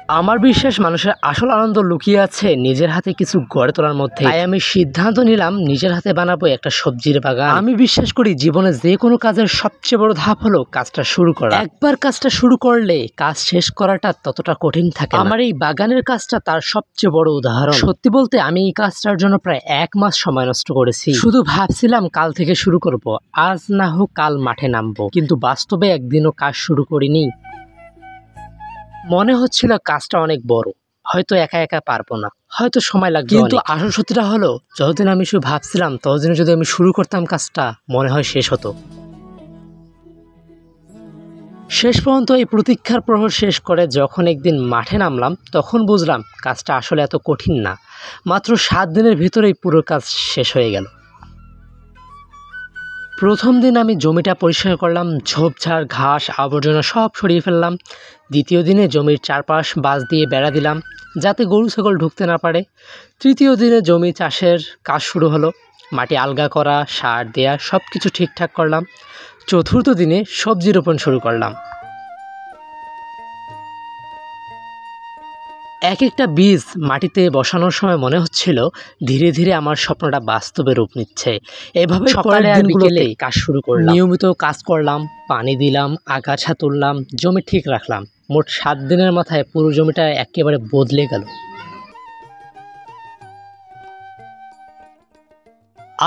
আমার বিশ্বাস মানুষের আসল আনন্দ লুকিয়ে আছে নিজের হাতে কিছু গড়ে তোলার মধ্যে। তাই আমি সিদ্ধান্ত নিলাম নিজের হাতে বানাবো একটা সবজির বাগান। আমি বিশ্বাস করি জীবনে যে কোনো কাজের সবচেয়ে বড় ধাপ হলো কাজটা শুরু করা। একবার কাজটা শুরু করলে কাজ শেষ করাটা ততটা কঠিন থাকে না। আমার এই বাগানের কাজটা তার সবচেয়ে বড় উদাহরণ। সত্যি বলতে আমি এই কাজটার জন্য প্রায় 1 মাস সময় নষ্ট করেছি। শুধু ভাবছিলাম কাল থেকে শুরু করব, আজ না হোক কাল মাঠে নামবো, কিন্তু বাস্তবে একদিনও কাজ শুরু করিনি। মনে হচ্ছিল কাজটা অনেক বড়, হয়তো একা একা পারবো না, হয়তো সময় লাগবে, কিন্তু আসল সত্যিটা হলো যতদিন আমি শুধু ভাবছিলাম ততদিন যদি আমি শুরু করতাম কাজটা মনে হয় শেষ হতো। শেষ পর্যন্ত এই প্রতীক্ষার প্রহর শেষ করে যখন একদিন মাঠে নামলাম তখন বুঝলাম কাজটা আসলে এত কঠিন না। মাত্র 7 দিনের ভিতরেই পুরো কাজ শেষ হয়ে গেল। প্রথম দিন আমি জমিটা পরিষ্কার করলাম, ঝোপঝাড় ঘাস আবর্জনা সব সরিয়ে ফেললাম। দ্বিতীয় দিনে জমির চারপাশ বাঁশ দিয়ে বেড়া দিলাম যাতে গরু ছাগল ঢুকতে না পারে। তৃতীয় দিনে জমি চাষের কাজ শুরু হলো, মাটি আলগা করা, সার দেয়া, সব কিছু ঠিকঠাক করলাম। চতুর্থ দিনে সবজি রোপণ শুরু করলাম। এক একটা বীজ মাটিতে বসানোর সময় মনে হচ্ছিল ধীরে ধীরে আমার স্বপ্নটা বাস্তবে রূপ নিচ্ছে। এভাবে সকালে আর বিকেলে কাজ শুরু করলাম, নিয়মিত কাজ করলাম, পানি দিলাম, আগাছা তুললাম, জমি ঠিক রাখলাম। মোট 7 দিনের মাথায় পুরো জমিটা একেবারে বদলে গেল।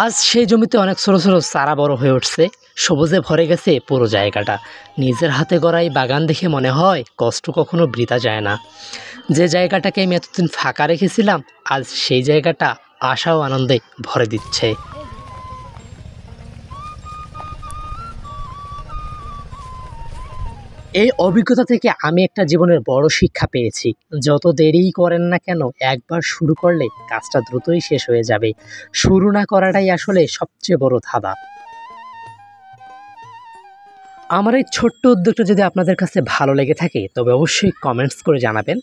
আজ সেই জমিতে অনেক ছোট ছোট চারা বড় হয়ে উঠছে, সবুজে ভরে গেছে পুরো জায়গাটা। নিজের হাতে গড়া এই বাগান দেখে মনে হয় কষ্ট কখনো বৃথা যায় না। যে জায়গাটাকে আমি এতদিন ফাঁকা রেখেছিলাম আজ সেই জায়গাটা আশা ও আনন্দে ভরে দিচ্ছে। এই অভিজ্ঞতা থেকে আমি একটা জীবনের বড় শিক্ষা পেয়েছি। যত দেরিই করেন না কেন একবার শুরু করলে কাজটা দ্রুতই শেষ হয়ে যাবে। শুরু না করাটাই আসলে সবচেয়ে বড় ধাঁধা। আমার এই ছোট্ট উদ্যোগটা যদি আপনাদের কাছে ভালো লেগে থাকে তবে অবশ্যই কমেন্টস করে জানাবেন।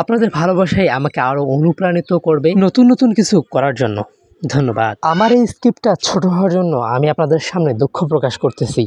আপনাদের ভালোবাসাই আমাকে আরও অনুপ্রাণিত করবে নতুন নতুন কিছু করার জন্য। ধন্যবাদ। আমার এই স্ক্রিপ্টটা ছোট হওয়ার জন্য আমি আপনাদের সামনে দুঃখ প্রকাশ করতেছি।